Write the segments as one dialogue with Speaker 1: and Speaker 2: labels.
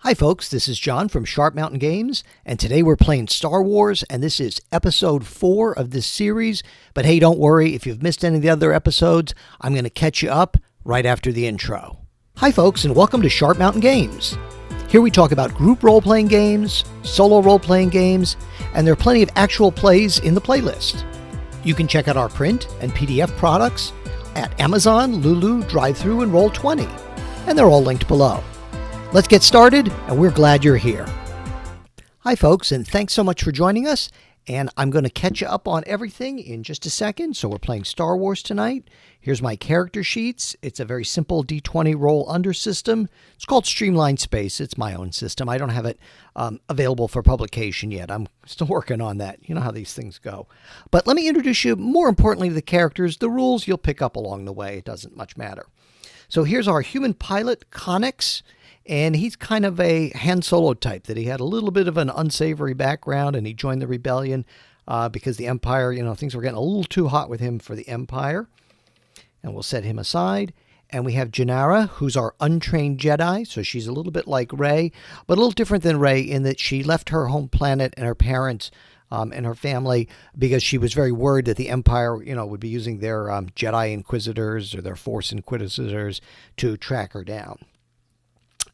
Speaker 1: Hi folks, this is John from Sharp Mountain Games, and today we're playing Star Wars, and this is episode 4 of this series. But hey, don't worry, if you've missed any of the other episodes, I'm going to catch you up right after the intro. Hi folks, and welcome to Sharp Mountain Games. Here we talk about group role-playing games, solo role-playing games, and there are plenty of actual plays in the playlist. You can check out our print and PDF products at Amazon, Lulu, Drive-Thru, and Roll20, and they're all linked below. Let's get started, and we're glad you're here. Hi, folks, and thanks so much for joining us. And I'm going to catch you up on everything in just a second. So we're playing Star Wars tonight. Here's my character sheets. It's a very simple D20 roll under system. It's called Streamline Space. It's my own system. I don't have it available for publication yet. I'm still working on that. You know how these things go. But let me introduce you more importantly to the characters. The rules you'll pick up along the way. It doesn't much matter. So here's our human pilot, Connix. And he's kind of a Han Solo type, that he had a little bit of an unsavory background, and he joined the rebellion because the Empire, things were getting a little too hot with him for the Empire. And we'll set him aside. And we have Janara, who's our untrained Jedi. So she's a little bit like Rey, but a little different than Rey in that she left her home planet and her parents and her family because she was very worried that the Empire, would be using their Jedi Inquisitors or their Force Inquisitors to track her down.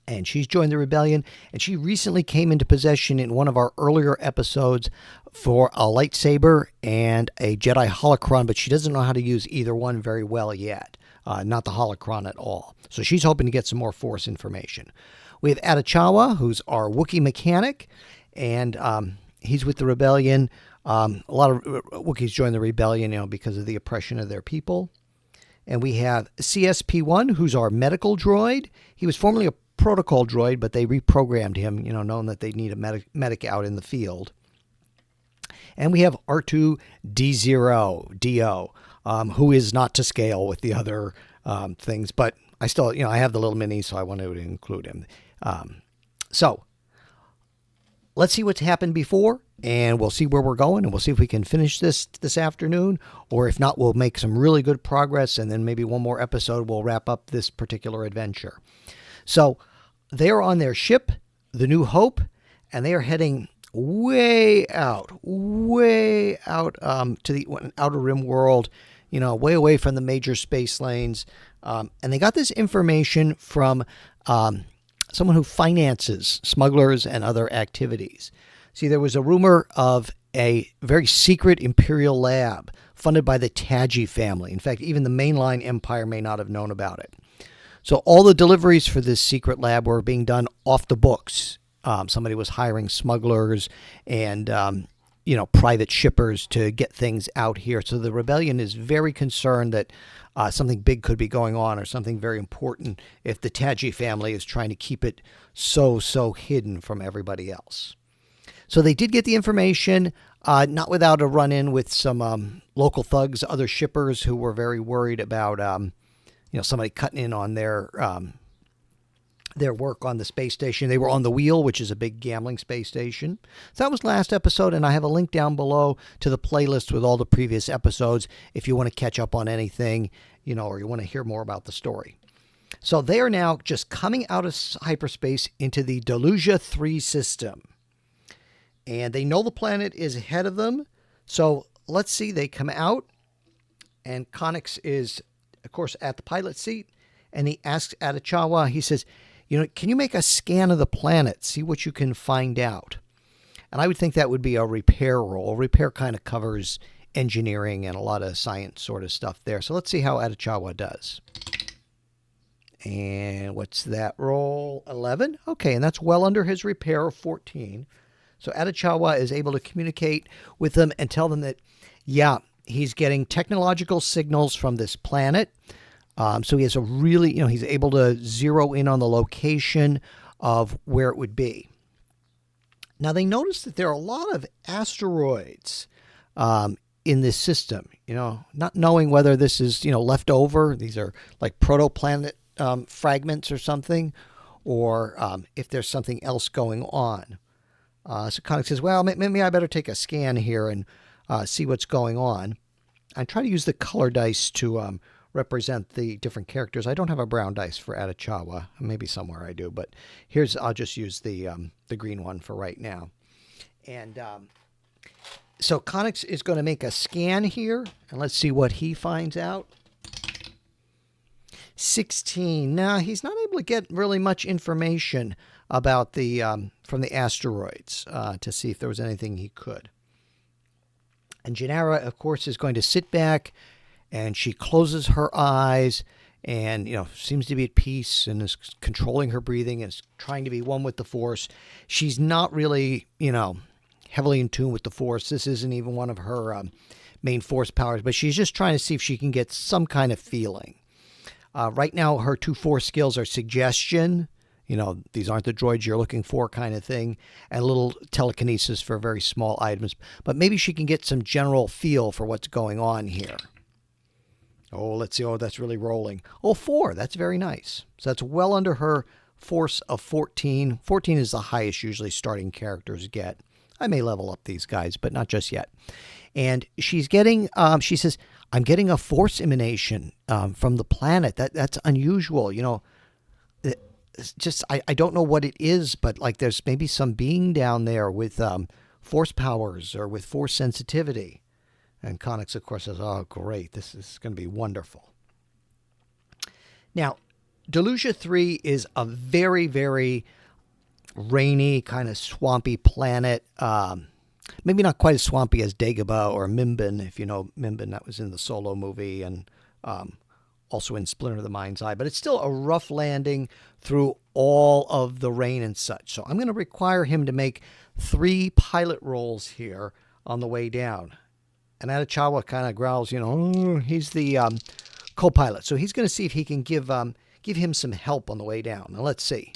Speaker 1: And she's joined the rebellion, and she recently came into possession in one of our earlier episodes for a lightsaber and a Jedi holocron, but she doesn't know how to use either one very well yet, not the holocron at all. So she's hoping to get some more Force information. We have Atachawa, who's our Wookiee mechanic, and he's with the rebellion. A lot of Wookiees join the rebellion, because of the oppression of their people. And we have CSP-1, who's our medical droid. He was formerly a protocol droid, but they reprogrammed him, knowing that they need a medic out in the field. And we have R2-D0, who is not to scale with the other things, but I still, I have the little mini, so I wanted to include him. So let's see what's happened before, and we'll see where we're going, and we'll see if we can finish this afternoon, or if not, we'll make some really good progress, and then maybe one more episode will wrap up this particular adventure. So they are on their ship, the New Hope, and they are heading way out to the outer rim world, way away from the major space lanes. And they got this information from someone who finances smugglers and other activities. See, there was a rumor of a very secret Imperial lab funded by the Taji family. In fact, even the mainline Empire may not have known about it. So all the deliveries for this secret lab were being done off the books. Somebody was hiring smugglers and, private shippers to get things out here. So the rebellion is very concerned that something big could be going on, or something very important, if the Taji family is trying to keep it so hidden from everybody else. So they did get the information, not without a run-in with some local thugs, other shippers who were very worried about somebody cutting in on their work on the space station. They were on the Wheel, which is a big gambling space station. So that was last episode, and I have a link down below to the playlist with all the previous episodes if you want to catch up on anything, or you want to hear more about the story. So they are now just coming out of hyperspace into the Delusia 3 system. And they know the planet is ahead of them. So let's see, they come out, and Connix is, of course, at the pilot seat, and he asks Atachawa, he says, can you make a scan of the planet, see what you can find out? And I would think that would be a repair role. Repair kind of covers engineering and a lot of science sort of stuff there. So let's see how Atachawa does. And what's that roll? 11? Okay, and that's well under his repair of 14. So Atachawa is able to communicate with them and tell them that, he's getting technological signals from this planet. So he has a really, he's able to zero in on the location of where it would be. Now, they notice that there are a lot of asteroids in this system, not knowing whether this is, left over. These are like protoplanet fragments or something, or if there's something else going on. So Connix says, well, maybe I better take a scan here and see what's going on. I try to use the color dice to represent the different characters. I don't have a brown dice for Atachawa. Maybe somewhere I do, but I'll just use the green one for right now. And so Connix is going to make a scan here, and let's see what he finds out. 16. Now, he's not able to get really much information about the from the asteroids to see if there was anything he could. And Gennaro, of course, is going to sit back, and she closes her eyes and, seems to be at peace and is controlling her breathing and is trying to be one with the Force. She's not really, heavily in tune with the Force. This isn't even one of her main Force powers, but she's just trying to see if she can get some kind of feeling. Right now, her 2 Force skills are suggestion. These aren't the droids you're looking for kind of thing, and a little telekinesis for very small items. But maybe she can get some general feel for what's going on here. Oh, let's see. Oh, that's really rolling. Oh, 4. That's very nice. So that's well under her Force of 14. 14 is the highest usually starting characters get. I may level up these guys, but not just yet. And she's getting, she says, I'm getting a Force emanation from the planet. That's unusual. It's just, I don't know what it is, but like there's maybe some being down there with Force powers or with Force sensitivity. And Connix, of course, says, oh, great. This is going to be wonderful. Now, Delusia 3 is a very, very rainy, kind of swampy planet. Maybe not quite as swampy as Dagobah or Mimban. If you know Mimban, that was in the Solo movie and also in Splinter of the Mind's Eye. But it's still a rough landing through all of the rain and such. So I'm going to require him to make 3 pilot rolls here on the way down. And Atachawa kind of growls, he's the co-pilot. So he's going to see if he can give him some help on the way down. Now, let's see.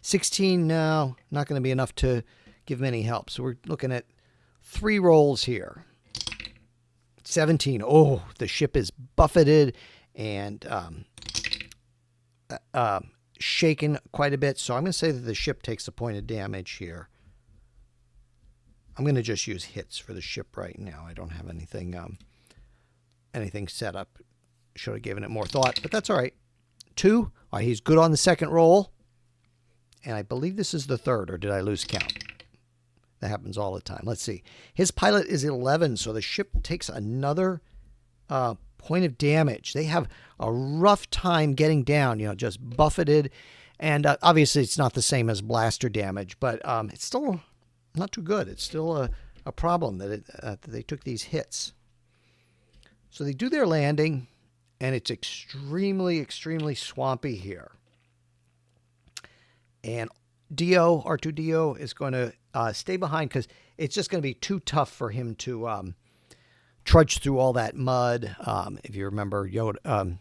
Speaker 1: 16, no, not going to be enough to give him any help. So we're looking at 3 rolls here. 17, oh, the ship is buffeted and shaken quite a bit. So I'm going to say that the ship takes a point of damage here. I'm going to just use hits for the ship right now. I don't have anything set up. Should have given it more thought, but that's all right. 2. All right, he's good on the second roll. And I believe this is the 3rd, or did I lose count? That happens all the time. Let's see. His pilot is 11, so the ship takes another point of damage. They have a rough time getting down, just buffeted. And obviously it's not the same as blaster damage, but it's still not too good. It's still a problem that they took these hits. So they do their landing, and it's extremely, extremely swampy here. And R2-D0 is going to stay behind because it's just going to be too tough for him to trudge through all that mud. If you remember Yoda,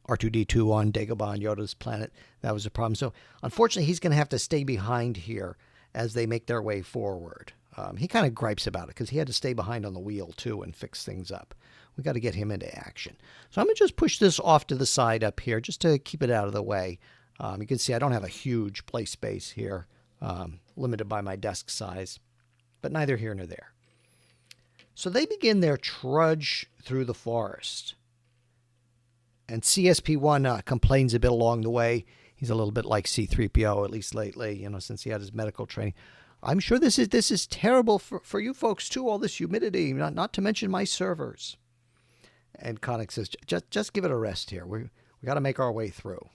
Speaker 1: R2-D2 on Dagobah on Yoda's planet, that was a problem. So unfortunately, he's going to have to stay behind here as they make their way forward. He kind of gripes about it because he had to stay behind on the wheel too and fix things up. We got to get him into action. So I'm going to just push this off to the side up here just to keep it out of the way. You can see I don't have a huge play space here, limited by my desk size, but neither here nor there. So they begin their trudge through the forest. And CSP-1 complains a bit along the way. He's a little bit like C-3PO, at least lately, since he had his medical training. I'm sure this is terrible for you folks, too, all this humidity, not to mention my servers. And Connix says, just give it a rest here. We got to make our way through.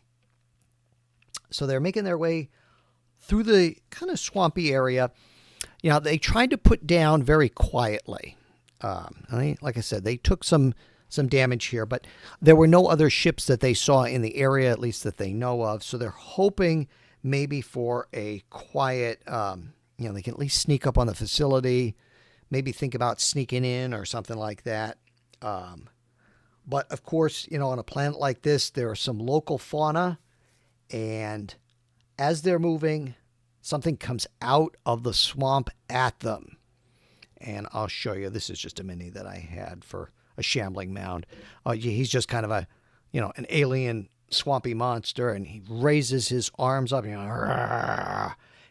Speaker 1: So they're making their way through the kind of swampy area. They tried to put down very quietly. Like I said, they took some damage here, but there were no other ships that they saw in the area, at least that they know of. So they're hoping maybe for a quiet, they can at least sneak up on the facility, maybe think about sneaking in or something like that. But of course, on a planet like this, there are some local fauna, and as they're moving, something comes out of the swamp at them. And I'll show you. This is just a mini that I had for a shambling mound. He's just kind of an alien swampy monster, and he raises his arms up.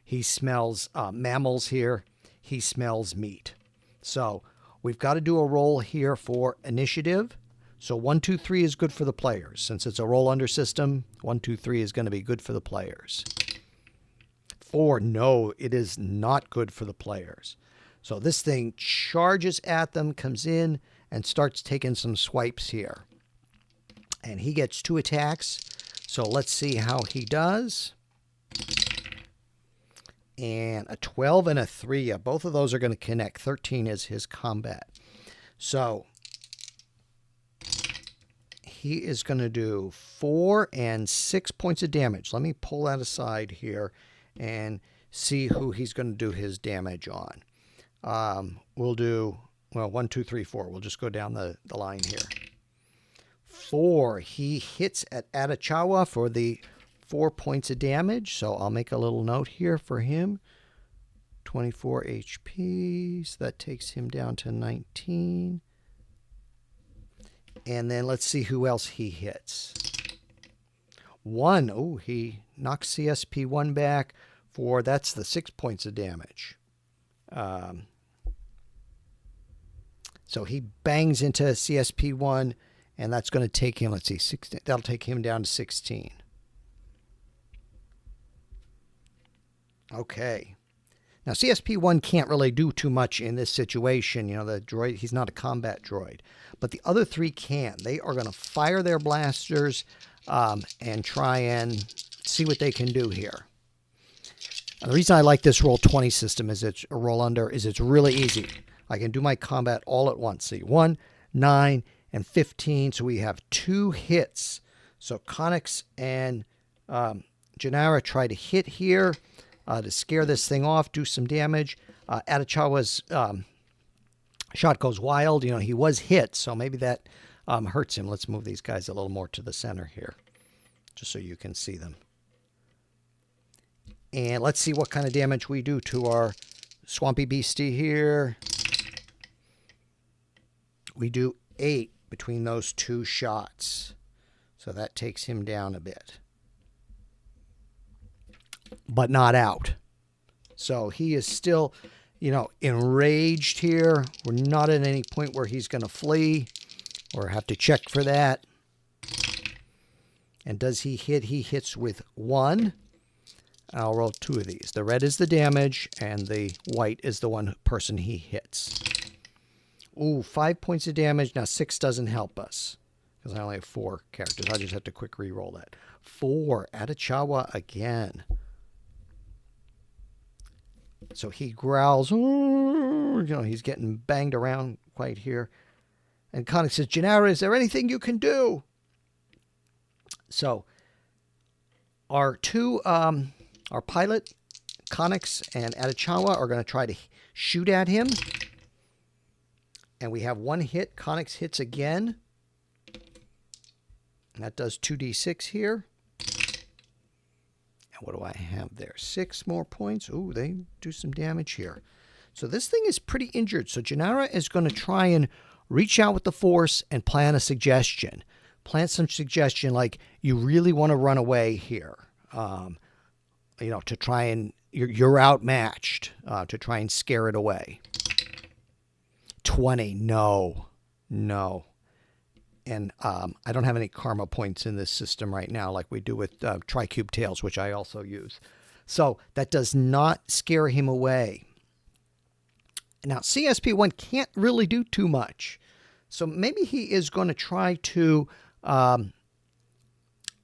Speaker 1: He smells mammals here. He smells meat. So we've got to do a roll here for initiative. So 1, 2, 3 is good for the players. Since it's a roll under system, 1, 2, 3 is going to be good for the players. 4, no, it is not good for the players. So this thing charges at them, comes in, and starts taking some swipes here. And he gets 2 attacks. So let's see how he does. And a 12 and a 3. Yeah, both of those are going to connect. 13 is his combat. So he is going to do 4 and 6 points of damage. Let me pull that aside here and see who he's going to do his damage on. We'll do, well, 1, 2, 3, 4. We'll just go down the line here. 4. He hits at Atachawa for the 4 points of damage. So I'll make a little note here for him. 24 HP. So that takes him down to 19. And then let's see who else he hits. 1. Oh, he knocks CSP 1 back for, that's the 6 points of damage. So he bangs into CSP 1, and that's going to take him, let's see, 16, that'll take him down to 16. Okay. Now, CSP-1 can't really do too much in this situation. You know, the droid, he's not a combat droid. But the other 3 can. They are going to fire their blasters and try and see what they can do here. And the reason I like this roll 20 system is it's a roll under, is it's really easy. I can do my combat all at once. See, 1, 9, and 15. So we have 2 hits. So Connix and Janara try to hit here. To scare this thing off, do some damage. Atachawa's shot goes wild. You know, he was hit, so maybe that hurts him. Let's move these guys a little more to the center here, just so you can see them. And let's see what kind of damage we do to our Swampy Beastie here. We do 8 between those 2 shots. So that takes him down a bit. But not out. So he is still, you know, enraged here. We're not at any point where he's going to flee or have to check for that. And does he hit? He hits with 1. I'll roll 2 of these. The red is the damage, and the white is the person he hits. Ooh, 5 points of damage. Now 6 doesn't help us because I only have 4 characters. I just have to quick re-roll that. 4. Atachawa again. So he growls. You know, he's getting banged around quite here. And Connix says, Janara, is there anything you can do? So our 2, our pilot, Connix and Atachawa, are going to try to shoot at him. And we have 1 hit. Connix hits again. And that does 2d6 here. And what do I have there? 6 more points. Ooh, they do some damage here. So this thing is pretty injured. So Janara is going to try and reach out with the Force and plan a suggestion. Plant some suggestion like, you really want to run away here. You know, to try and, you're outmatched, to try and scare it away. 20, no. And I don't have any karma points in this system right now like we do with Tricube Tails, which I also use. So that does not scare him away. Now, CSP-1 can't really do too much. So maybe he is going to try to,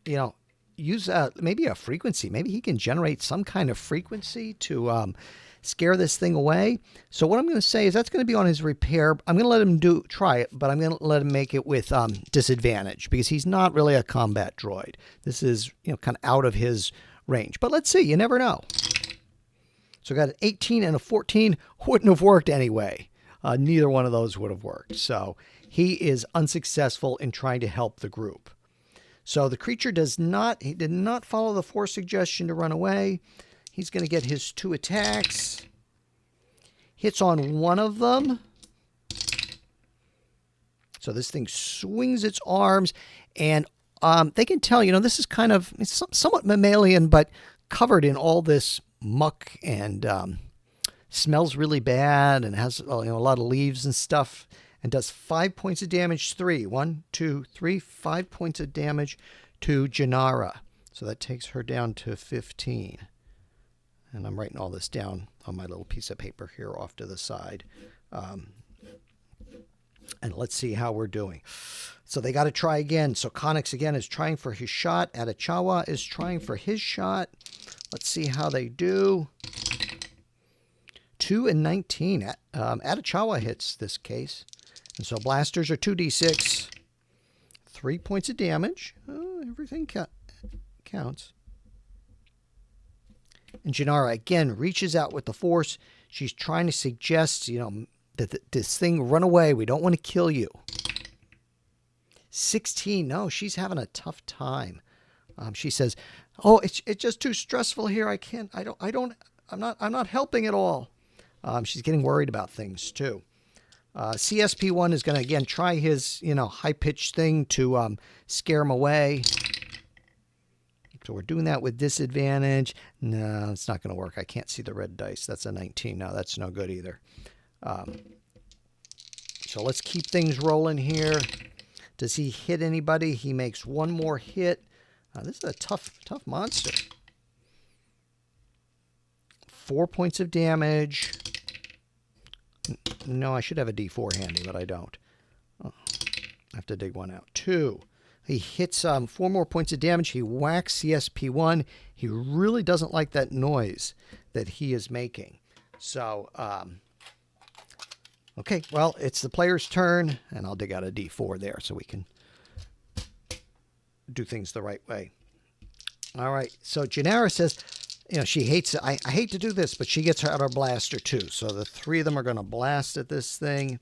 Speaker 1: you know, use maybe a frequency. Maybe he can generate some kind of frequency to scare this thing away. So what I'm going to say is that's going to be on his repair. I'm going to let him try it, but I'm going to let him make it with disadvantage because he's not really a combat droid. This is, you know, kind of out of his range. But let's see. You never know. So I got an 18 and a 14. Wouldn't have worked anyway. Neither one of those would have worked. So he is unsuccessful in trying to help the group. So the creature did not follow the Force suggestion to run away. He's going to get his 2 attacks. Hits on 1 of them. So this thing swings its arms. And they can tell, you know, this is kind of, it's somewhat mammalian, but covered in all this muck and smells really bad and has, you know, a lot of leaves and stuff. and does 5 points of damage. 1, 2, 3, 5 points of damage to Janara. So that takes her down to 15. And I'm writing all this down on my little piece of paper here off to the side. And let's see how we're doing. So they got to try again. So Connix again is trying for his shot. Atachawa is trying for his shot. Let's see how they do. 2 and 19. Atachawa hits this case. And so blasters are 2d6. 3 points of damage. Oh, everything counts. And Janara again reaches out with the force. She's trying to suggest, that this thing run away. We don't want to kill you. 16. No, she's having a tough time. She says, "Oh, it's just too stressful here. I can't. I'm not helping at all." She's getting worried about things too. CSP1 is going to again try his high-pitched thing to scare him away. So we're doing that with disadvantage. No, it's not going to work. I can't see the red dice. That's a 19. No, that's no good either. So let's keep things rolling here. Does he hit anybody? He makes one more hit. This is a tough monster. 4 points of damage. No, I should have a D4 handy, but I don't. Oh, I have to dig one out. 2. He hits 4 more points of damage. He whacks CSP1. He really doesn't like that noise that he is making. So, okay, well, it's the player's turn, and I'll dig out a D4 there so we can do things the right way. All right, so Janara says, she hates it. I hate to do this, but she gets out her blaster too. So the 3 of them are going to blast at this thing.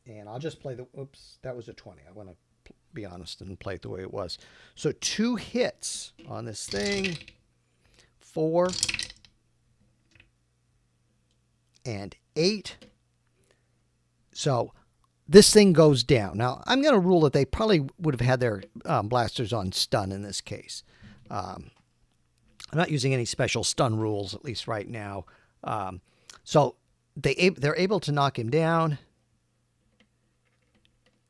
Speaker 1: And I'll just play oops, that was a 20. I want to be honest and play it the way it was. So 2 hits on this thing. 4 and 8. So this thing goes down. Now, I'm going to rule that they probably would have had their blasters on stun in this case. I'm not using any special stun rules, at least right now. So they're able to knock him down.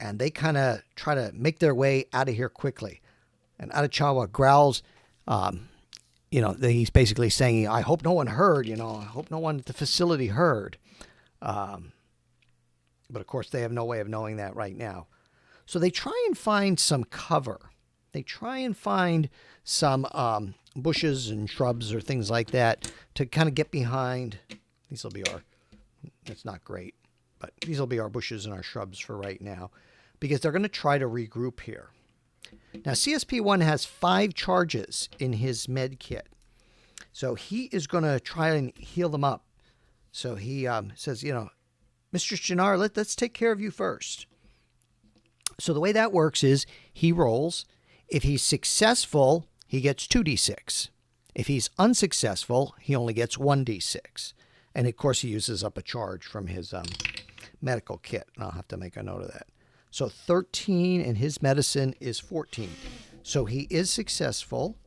Speaker 1: And they kind of try to make their way out of here quickly. And Atachawa growls, he's basically saying, I hope no one heard, I hope no one at the facility heard. But of course, they have no way of knowing that right now. So they try and find some cover. They try and find some bushes and shrubs or things like that to kind of get behind. These will be that's not great, but these will be our bushes and our shrubs for right now, because they're going to try to regroup here. Now, CSP1 has 5 charges in his med kit. So he is going to try and heal them up. So he says, Mistress Janara, let's take care of you first. So the way that works is he rolls. If he's successful, he gets 2d6. If he's unsuccessful, he only gets 1d6. And of course, he uses up a charge from his medical kit. And I'll have to make a note of that. So 13 and his medicine is 14. So he is successful.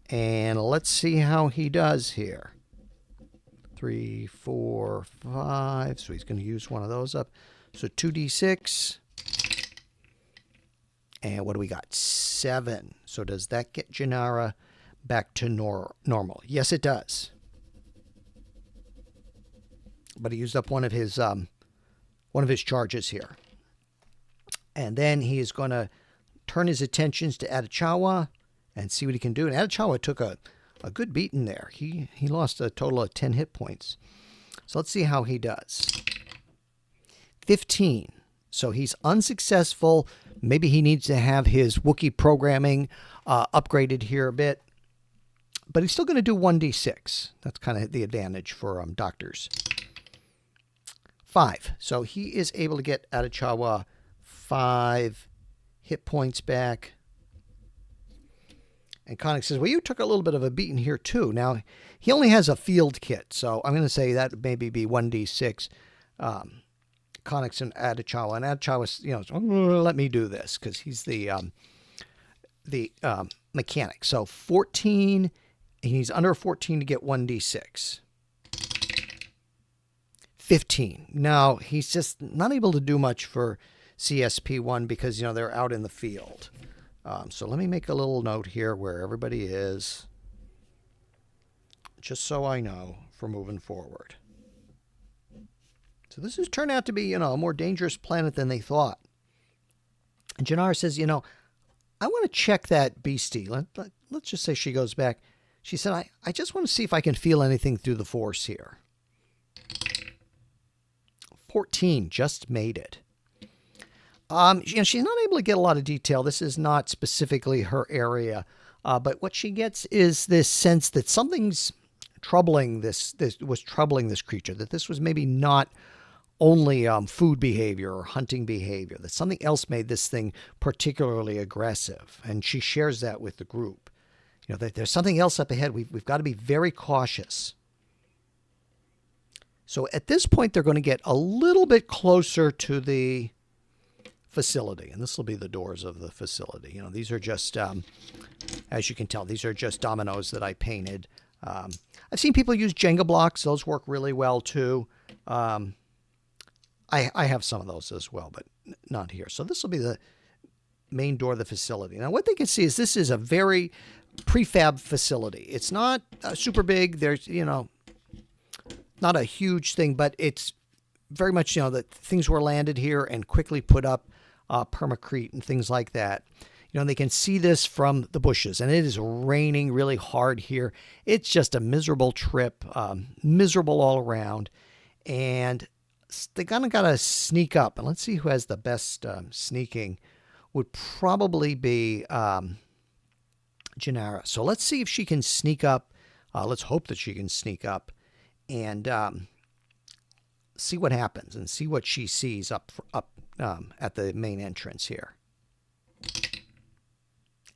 Speaker 1: And let's see how he does here. 3, 4, 5. So he's going to use one of those up. So 2d6. And what do we got? 7. So does that get Janara back to normal? Yes, it does. But he used up one of his charges here. And then he is going to turn his attentions to Atachawa and see what he can do. And Atachawa took a good beating there. He lost a total of 10 hit points. So let's see how he does. 15. So he's unsuccessful. Maybe he needs to have his Wookiee programming upgraded here a bit. But he's still going to do 1d6. That's kind of the advantage for doctors. 5. So he is able to get Atachawa 5 hit points back. And Connix says, well, you took a little bit of a beating here too. Now, he only has a field kit, so I'm going to say that maybe be 1d6. Connix and Atachawa. And Atachawa, let me do this, because he's the mechanic. So 14, he's under 14 to get 1d6. 15. Now, he's just not able to do much for CSP1 because, they're out in the field. So let me make a little note here where everybody is, just so I know for moving forward. So this has turned out to be, a more dangerous planet than they thought. And Janara says, I want to check that beastie. Let's just say she goes back. She said, I just want to see if I can feel anything through the force here. 14, just made it. She's not able to get a lot of detail. This is not specifically her area. But what she gets is this sense that something's troubling this creature, that this was maybe not only food behavior or hunting behavior, that something else made this thing particularly aggressive. And she shares that with the group. That there's something else up ahead. We've got to be very cautious. So at this point, they're going to get a little bit closer to the facility. And this will be the doors of the facility. These are just, as you can tell, these are just dominoes that I painted. I've seen people use Jenga blocks. Those work really well, too. I have some of those as well, but not here. So this will be the main door of the facility. Now, what they can see is this is a very prefab facility. It's not super big. There's, not a huge thing, but it's very much, that things were landed here and quickly put up permacrete and things like that. And they can see this from the bushes, and it is raining really hard here. It's just a miserable trip, miserable all around. And they kind of got to sneak up. And let's see who has the best sneaking. Would probably be Janara. So let's see if she can sneak up. Let's hope that she can sneak up and see what happens and see what she sees up at the main entrance here.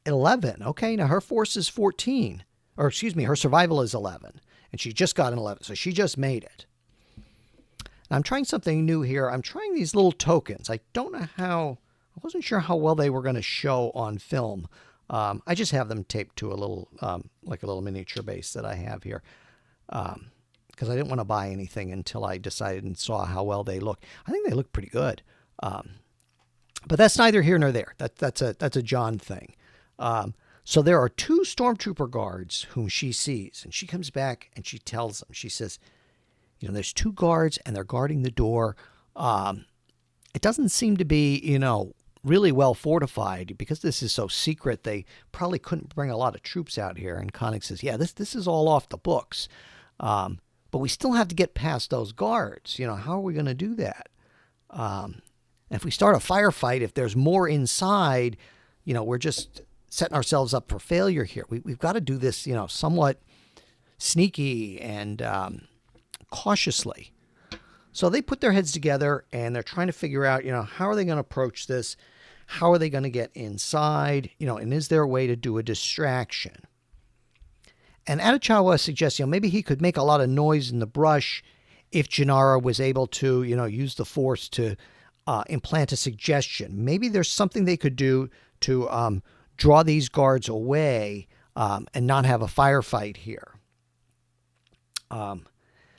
Speaker 1: 11. Okay, now her force is 14. Or excuse me, her survival is 11. And she just got an 11, so she just made it. Now, I'm trying something new here. I'm trying these little tokens. I wasn't sure how well they were going to show on film. I just have them taped to a little, like a little miniature base that I have here. Because I didn't want to buy anything until I decided and saw how well they look. I think they look pretty good. But that's neither here nor there. That's a John thing. So there are 2 stormtrooper guards whom she sees. And she comes back and she tells them, she says, there's 2 guards and they're guarding the door. It doesn't seem to be, really well fortified because this is so secret. They probably couldn't bring a lot of troops out here. And Koenig says, yeah, this is all off the books. But we still have to get past those guards. How are we going to do that? And if we start a firefight, if there's more inside, we're just setting ourselves up for failure here. We've got to do this, somewhat sneaky and cautiously. So they put their heads together and they're trying to figure out, how are they going to approach this? How are they going to get inside? And is there a way to do a distraction? And Adichawa suggests, maybe he could make a lot of noise in the brush if Janara was able to, use the force to implant a suggestion. Maybe there's something they could do to draw these guards away and not have a firefight here.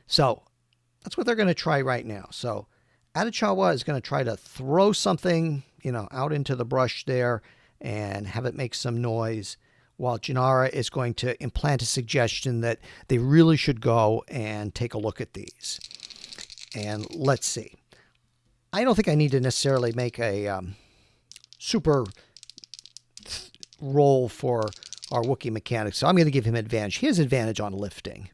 Speaker 1: So that's what they're going to try right now. So Adichawa is going to try to throw something, out into the brush there and have it make some noise, while Janara is going to implant a suggestion that they really should go and take a look at these. And let's see. I don't think I need to necessarily make a super roll for our Wookiee mechanic, so I'm going to give him advantage. He has advantage on lifting.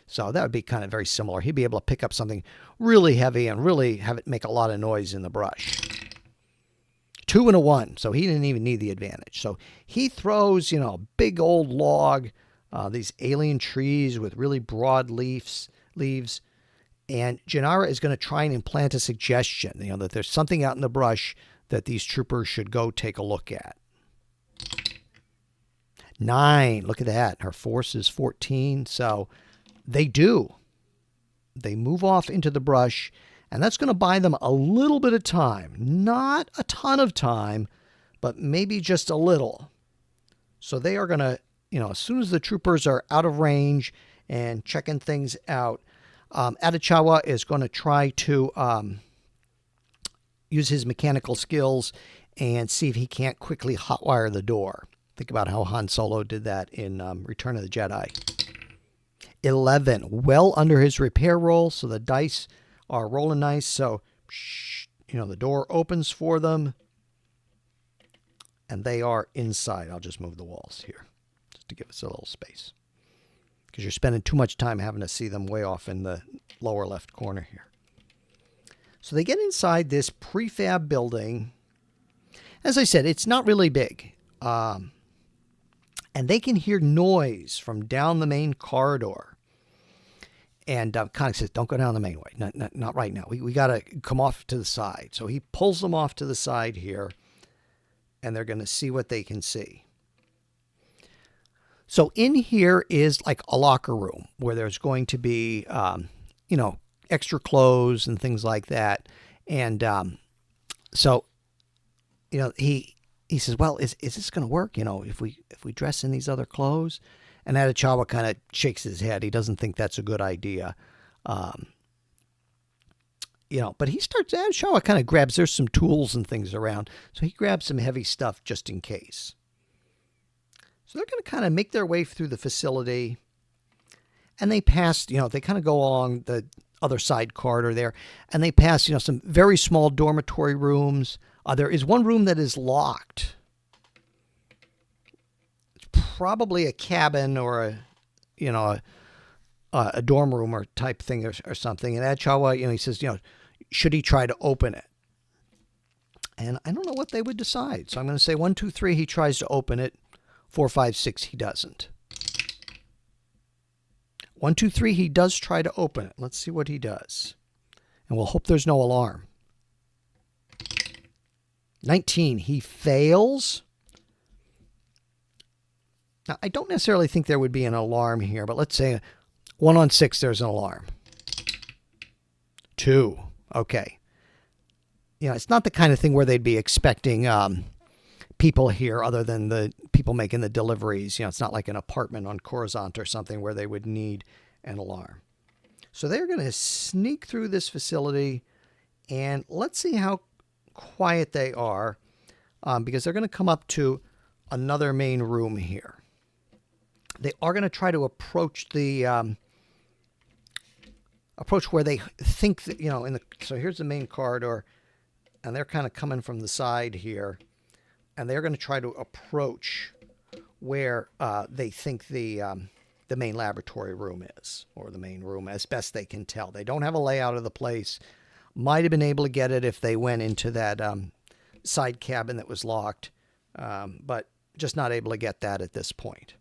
Speaker 1: So that would be kind of very similar. He'd be able to pick up something really heavy and really have it make a lot of noise in the brush. 2 and a 1, so he didn't even need the advantage. So he throws, a big old log, these alien trees with really broad leaves, and Janara is going to try and implant a suggestion, that there's something out in the brush that these troopers should go take a look at. 9, look at that. Her force is 14, so they do. They move off into the brush, and that's going to buy them a little bit of time. Not a ton of time, but maybe just a little. So they are going to, as soon as the troopers are out of range and checking things out, Adachawa is going to try to use his mechanical skills and see if he can't quickly hotwire the door. Think about how Han Solo did that in Return of the Jedi. 11, well under his repair roll, so the dice are rolling nice. So, the door opens for them, and they are inside. I'll just move the walls here just to give us a little space, because you're spending too much time having to see them way off in the lower left corner here. So they get inside this prefab building. As I said, it's not really big. And they can hear noise from down the main corridor. And Connick says, don't go down the main way. Not right now. We got to come off to the side. So he pulls them off to the side here. And they're going to see what they can see. So in here is like a locker room where there's going to be, extra clothes and things like that. And he says, well, is this going to work? If we dress in these other clothes? And Adachawa kind of shakes his head. He doesn't think that's a good idea. But Adachawa kind of grabs, there's some tools and things around. So he grabs some heavy stuff just in case. So they're going to kind of make their way through the facility. And they pass, they kind of go along the other side corridor there. And they pass, some very small dormitory rooms. There is one room that is locked. It's probably a cabin or a dorm room or type thing or something. And Adachawa, he says, should he try to open it? And I don't know what they would decide. So I'm going to say 1, 2, 3, he tries to open it. 4, 5, 6, he doesn't. 1, 2, 3, he does try to open it. Let's see what he does. And we'll hope there's no alarm. 19, he fails. Now, I don't necessarily think there would be an alarm here, but let's say 1 on 6, there's an alarm. 2, okay. It's not the kind of thing where they'd be expecting people here other than the people making the deliveries. It's not like an apartment on Coruscant or something where they would need an alarm. So they're going to sneak through this facility, and let's see how quiet they are, because they're going to come up to another main room here. They are going to try to approach the approach where they think that, so here's the main corridor, and they're kind of coming from the side here. And they're going to try to approach where they think the main laboratory room is, or the main room, as best they can tell. They don't have a layout of the place. Might have been able to get it if they went into that side cabin that was locked, but just not able to get that at this point.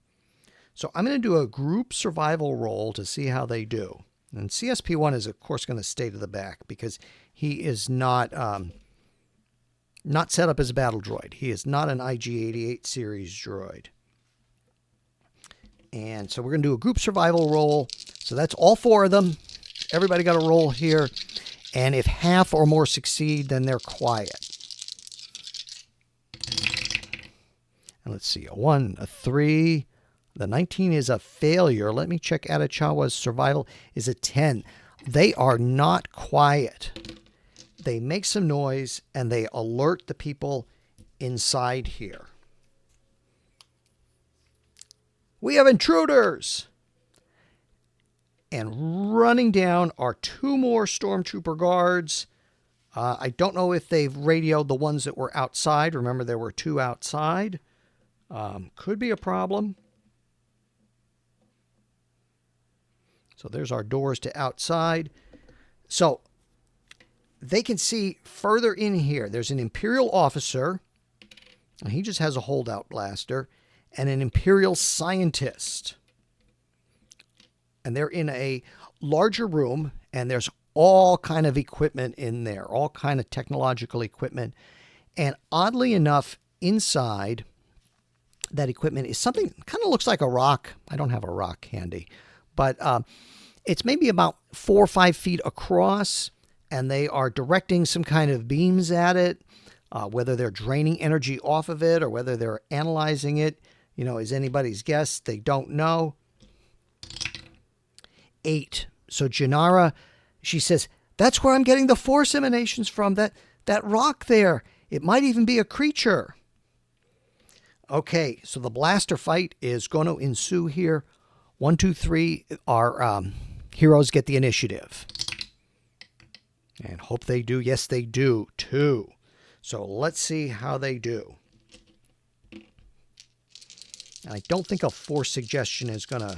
Speaker 1: So I'm going to do a group survival roll to see how they do. And CSP1 is, of course, going to stay to the back because he is not set up as a battle droid. He is not an IG-88 series droid. And so we're going to do a group survival roll. So that's all 4 of them. Everybody got a roll here. And if half or more succeed, then they're quiet. And let's see, a 1, a 3. The 19 is a failure. Let me check Adachawa's survival is a 10. They are not quiet. They make some noise, and they alert the people inside here. We have intruders! And running down are 2 more stormtrooper guards. I don't know if they've radioed the ones that were outside. Remember, there were 2 outside. Could be a problem. So there's our doors to outside. So they can see further in here. There's an Imperial officer, and he just has a holdout blaster, and an Imperial scientist. And they're in a larger room, and there's all kind of equipment in there, all kind of technological equipment. And oddly enough, inside that equipment is something kind of looks like a rock. I don't have a rock handy, but it's maybe about 4 or 5 feet across, and they are directing some kind of beams at it. Whether they're draining energy off of it or whether they're analyzing it, is anybody's guess. They don't know. 8. So Janara, she says, that's where I'm getting the force emanations from, that rock there. It might even be a creature. Okay, so the blaster fight is going to ensue here. 1, 2, 3, our heroes get the initiative. And hope they do. Yes, they do, too. So let's see how they do. I don't think a force suggestion is going to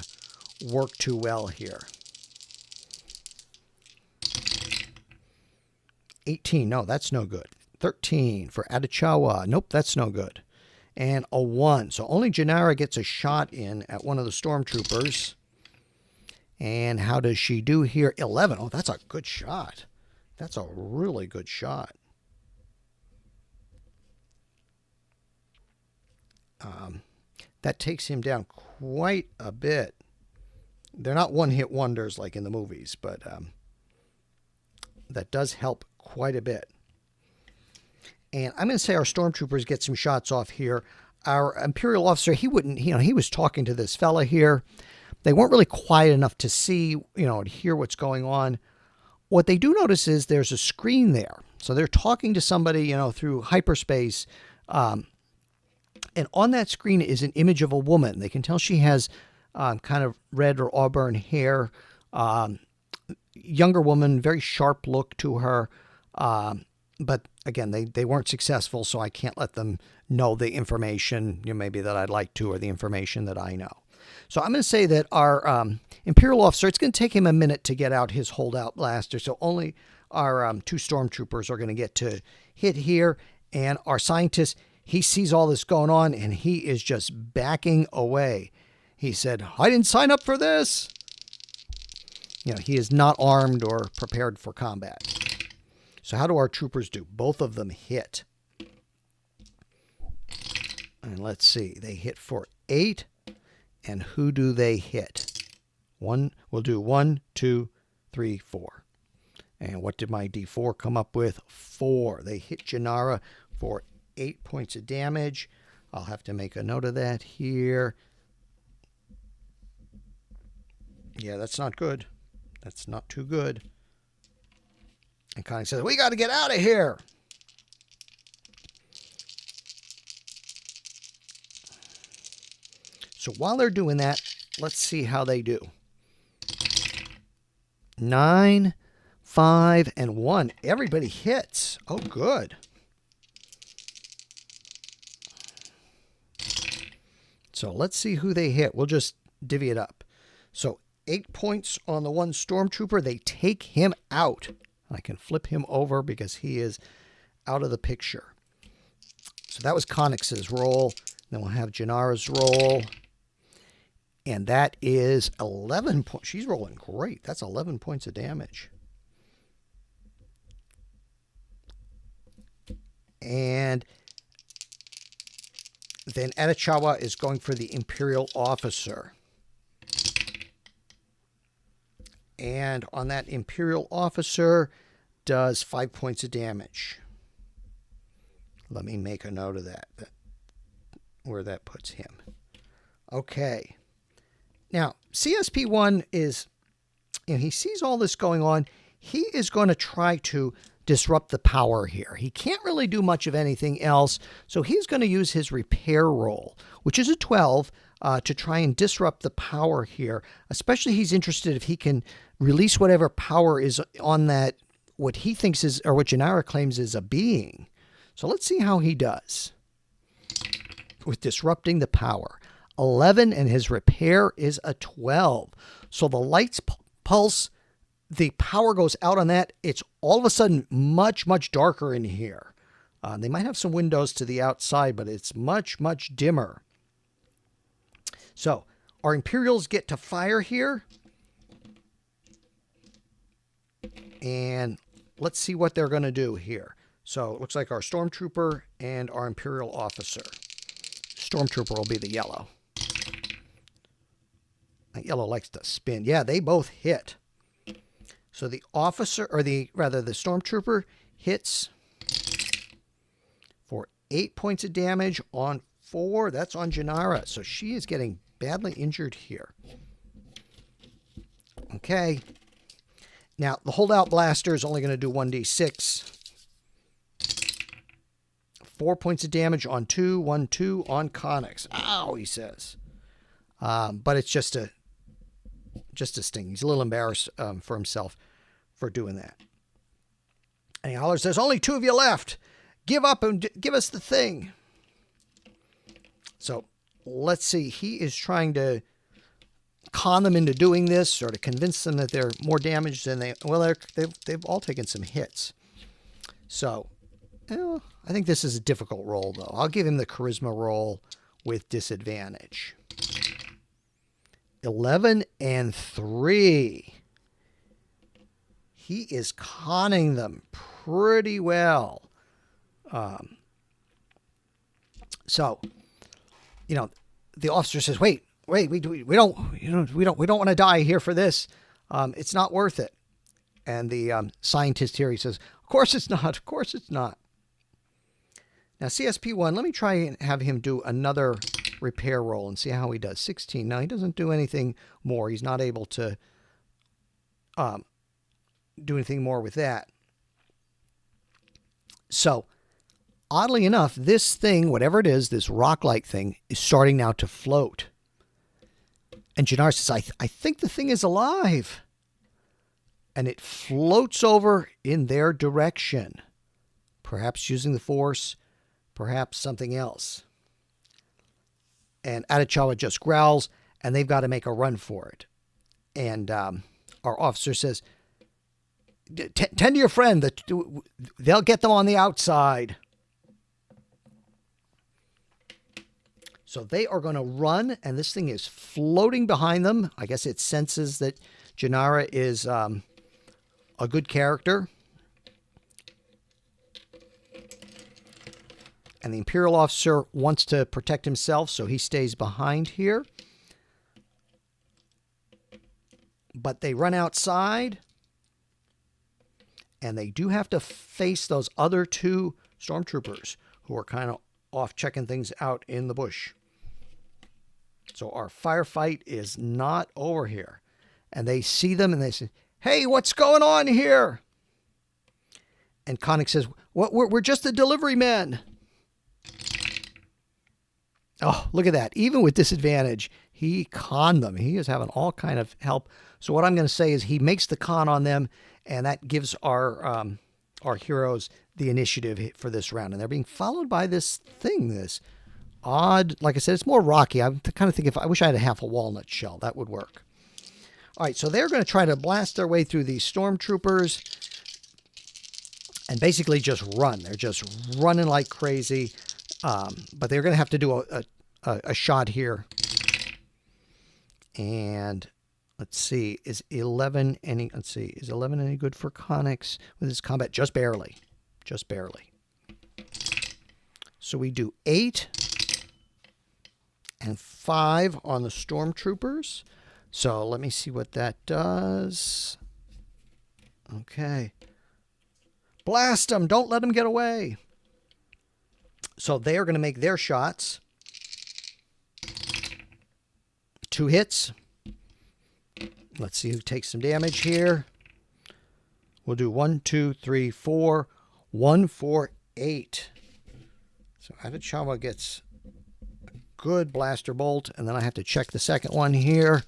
Speaker 1: work too well here. 18. No, that's no good. 13 for Adichawa. Nope, that's no good. And a 1. So only Janara gets a shot in at one of the stormtroopers. And how does she do here? 11. Oh, that's a good shot. That's a really good shot. That takes him down quite a bit. They're not one-hit wonders like in the movies, but that does help quite a bit. And I'm going to say our stormtroopers get some shots off here. Our Imperial officer, he was talking to this fella here. They weren't really quiet enough to see, and hear what's going on. What they do notice is there's a screen there. So they're talking to somebody, through hyperspace. And on that screen is an image of a woman. They can tell she has kind of red or auburn hair. Younger woman, very sharp look to her. But again, they weren't successful, so I can't let them know the information maybe that I'd like to, or the information that I know. So I'm going to say that our Imperial officer, it's going to take him a minute to get out his holdout blaster. So only our 2 stormtroopers are going to get to hit here. And our scientist, he sees all this going on, and he is just backing away. He said, I didn't sign up for this. He is not armed or prepared for combat. So how do our troopers do? Both of them hit. And let's see. They hit for 8. And who do they hit? We'll do 1, 2, 3, 4. And what did my D4 come up with? 4. They hit Janara for 8 points of damage. I'll have to make a note of that here. Yeah, that's not good. That's not too good. And Connie says, we got to get out of here. So while they're doing that, let's see how they do. 9, 5, and 1. Everybody hits. Oh, good. So let's see who they hit. We'll just divvy it up. So 8 points on the 1 stormtrooper. They take him out. I can flip him over because he is out of the picture. So that was Connix's roll. Then we'll have Janara's roll. And that is 11 points. She's rolling great. That's 11 points of damage. And then Adichawa is going for the Imperial officer. And on that Imperial officer does 5 points of damage. Let me make a note of that where that puts him. Okay. Now, CSP1 is, he sees all this going on. He is going to try to disrupt the power here. He can't really do much of anything else, so he's going to use his repair roll, which is a 12, to try and disrupt the power here. Especially he's interested if he can release whatever power is on that, what he thinks is, or what Janara claims is a being. So let's see how he does with disrupting the power. 11, and his repair is a 12. So the lights pulse, the power goes out on that. It's all of a sudden much, much darker in here. They might have some windows to the outside, but it's much, much dimmer. So our Imperials get to fire here. And let's see what they're going to do here. So it looks like our Stormtrooper and our Imperial officer. Stormtrooper will be the yellow. That yellow likes to spin. Yeah, they both hit. So the officer, or the Stormtrooper hits for 8 points of damage on 4. That's on Janara. So she is getting badly injured here. Okay. Now, the holdout blaster is only going to do 1d6. 4 points of damage on 2, 1, 2 on Connix. Ow, he says. But it's just a sting. He's a little embarrassed for himself for doing that. And he hollers, there's only 2 of you left. Give up and give us the thing. So let's see. He is trying to con them into doing this, or to convince them that they're more damaged than they've all taken some hits. So I think this is a difficult roll, though. I'll give him the charisma roll with disadvantage. 11 and 3. He is conning them pretty well. So, the officer says, "Wait, we don't want to die here for this. It's not worth it." And the scientist here, he says, "Of course it's not. Of course it's not." Now, CSP1, let me try and have him do another repair roll and see how he does. 16. Now, he doesn't do anything more. He's not able to do anything more with that. So, oddly enough, this thing, whatever it is, this rock-like thing, is starting now to float. And Janara says, I think the thing is alive. And it floats over in their direction. Perhaps using the force, perhaps something else. And Atachawa just growls, and they've got to make a run for it. And our officer says, tend to your friend. They'll get them on the outside. So they are going to run, and this thing is floating behind them. I guess it senses that Janara is a good character. And the Imperial officer wants to protect himself, so he stays behind here. But they run outside, and they do have to face those other 2 stormtroopers who are kind of off checking things out in the bush. So our firefight is not over here. And they see them and they say, "Hey, what's going on here?" And Connix says, we're just the delivery men. Oh, look at that. Even with disadvantage, he conned them. He is having all kind of help. So what I'm going to say is he makes the con on them, and that gives our heroes the initiative for this round. And they're being followed by this thing, this odd, like I said, it's more rocky. I'm kind of thinking, I wish I had a half a walnut shell. That would work. All right, so they're going to try to blast their way through these stormtroopers and basically just run. They're just running like crazy. But they're going to have to do a shot here. And let's see, is 11 any good for Connix with his combat? Just barely. Just barely. So we do 8 and 5 on the stormtroopers. So let me see what that does. Okay. Blast them. Don't let them get away. So they are going to make their shots. 2 hits. Let's see who takes some damage here. We'll do 1, 2, 3, 4. 1, 4, 8. So Atachawa gets a good blaster bolt, and then I have to check the second one here.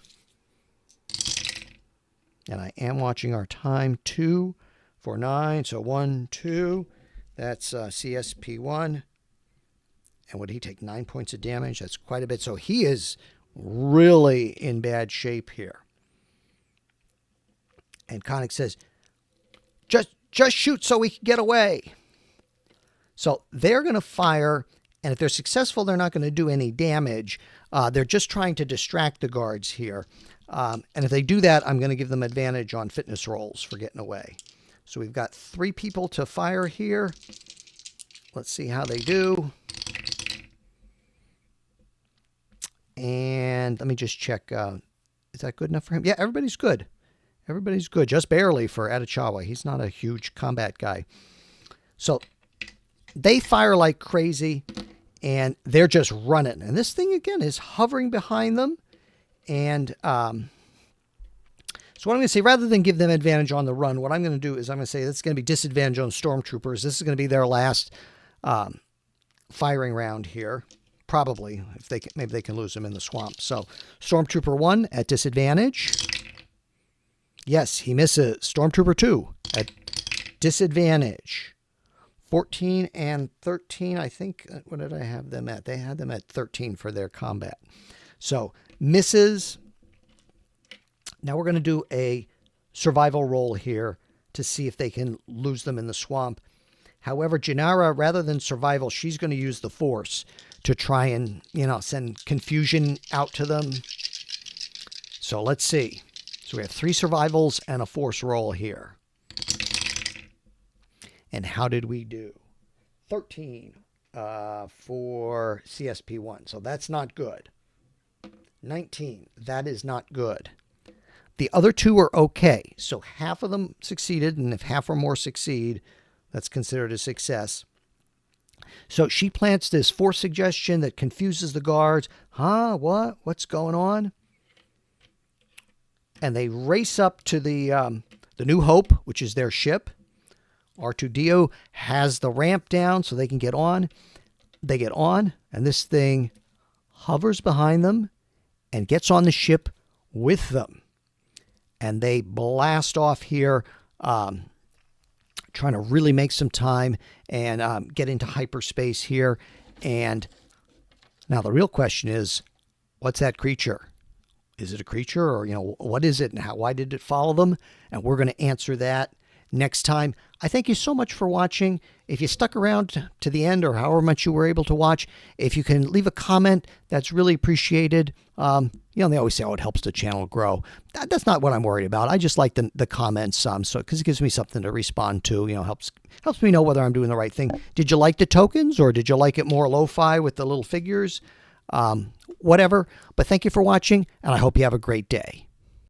Speaker 1: And I am watching our time. 2, 4, 9. So 1, 2. That's CSP1. And would he take 9 points of damage? That's quite a bit. So he is really in bad shape here. And Connix says, just shoot so we can get away. So they're going to fire, and if they're successful, they're not going to do any damage. They're just trying to distract the guards here. And if they do that, I'm going to give them advantage on fitness rolls for getting away. So we've got 3 people to fire here. Let's see how they do. And let me just check. Is that good enough for him? Yeah, everybody's good. Everybody's good. Just barely for Atachawa. He's not a huge combat guy. So they fire like crazy, and they're just running. And this thing, again, is hovering behind them. And So what I'm going to say, rather than give them advantage on the run, what I'm going to do is I'm going to say that's going to be disadvantage on stormtroopers. This is going to be their last firing round here. Probably, if they can, maybe they can lose them in the swamp. So Stormtrooper 1 at disadvantage. Yes, he misses. Stormtrooper 2 at disadvantage. 14 and 13, I think. What did I have them at? They had them at 13 for their combat. So misses. Now we're going to do a survival roll here to see if they can lose them in the swamp. However, Janara, rather than survival, she's going to use the Force to try and, send confusion out to them. So let's see. So we have 3 survivals and a Force roll here. And how did we do? 13 for CSP1. So that's not good. 19. That is not good. The other 2 are okay. So half of them succeeded, and if half or more succeed, that's considered a success. So she plants this Force suggestion that confuses the guards. Huh? What? What's going on? And they race up to the New Hope, which is their ship. R2-D2 has the ramp down so they can get on. They get on, and this thing hovers behind them and gets on the ship with them. And they blast off here, trying to really make some time and get into hyperspace here. And now the real question is, what's that creature? Is it a creature, or, what is it, and why did it follow them? And we're going to answer that next time. I thank you so much for watching. If you stuck around to the end, or however much you were able to watch, if you can leave a comment, that's really appreciated. They always say, it helps the channel grow. That's not what I'm worried about. I just like the comments, because it gives me something to respond to. Helps me know whether I'm doing the right thing. Did you like the tokens, or did you like it more lo-fi with the little figures? Whatever. But thank you for watching, and I hope you have a great day.